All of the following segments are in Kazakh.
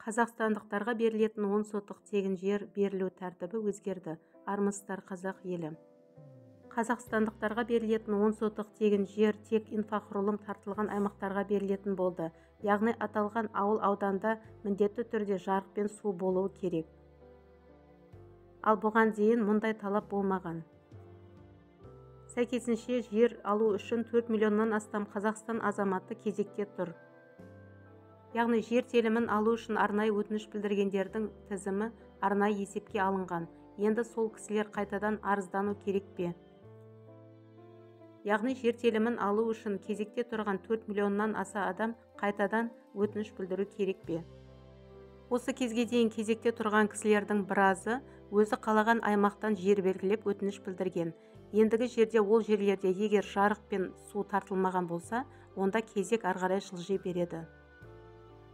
Қазақстандықтарға берілетін 10 сотық тегін жер берілу тәртібі өзгерді. Армысыздар, қазақ елі. Қазақстандықтарға берілетін 10 сотық тегін жер тек инфрақұрылым тартылған аймақтарға берілетін болды. Яғни аталған ауыл ауданда міндетті түрде жарық пен су болуы керек. Ал бұған дейін мұндай талап болмаған. Сәйкесінше жер алу үшін 4 миллионнан астам Қазақстан азаматы кезекте тұр. Яғни жер телімін алу үшін арнайы өтініш білдіргендердің тізімі арнайы есепке алынған. Енді сол кісілер қайтадан арыздану керек пе? Яғни жер телімін алу үшін кезекте тұрған 4 миллионнан аса адам қайтадан өтініш білдіру керек пе? Осы кезге дейін кезекте тұрған кісілердің біразы өзі қалаған аймақтан жер белгілеп өтініш білдірген. Ендігі жерде ол жерлерде егер жарық пен су тартылмаған болса, онда кезек әрі жылжи береді.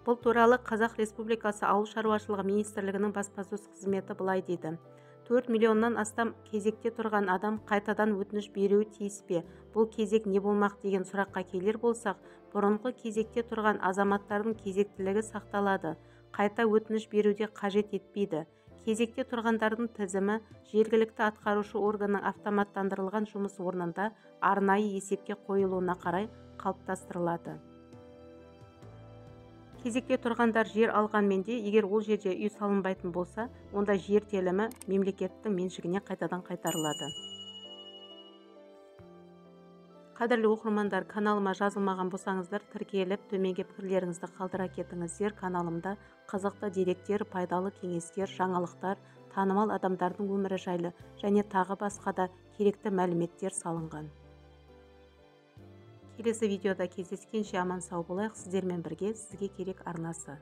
Бұл туралы Қазақ Республикасы Ауыл шаруашылығы министрлігінің баспасөз қызметі былай дейді. 4 миллионнан астам кезекте тұрған адам қайтадан өтініш беруі тиіс пе? Бұл кезек не болмақ деген сұраққа келер болсақ, бұрынғы кезекте тұрған азаматтардың кезектілігі сақталады. Қайта өтініш беруде қажет етпейді. Кезекте тұрғандардың тізімі жергілікті атқарушы органның автоматтандырылған жұмыс орнында арнайы есепке қойылуына қарай қалыптастырылады. Кезекте тұрғандар жер алғанмен де, егер ол жерде үй салынбайтын болса, онда жер телімі мемлекеттің меншігіне қайтадан қайтарылады. Қадірлі оқырмандар, каналыма жазылмаған болсаңыздар, тіркеліп, төменге пікірлеріңізді қалдыра кетіңіздер. Каналымда қызықты деректер, пайдалы кеңестер, жаңалықтар, танымал адамдардың өмірі жайлы және тағы басқа да керекті мәліметтер салынған. Келесі видеода кездескенше аман сау болайық. Сіздермен бірге сізге керек арнасы.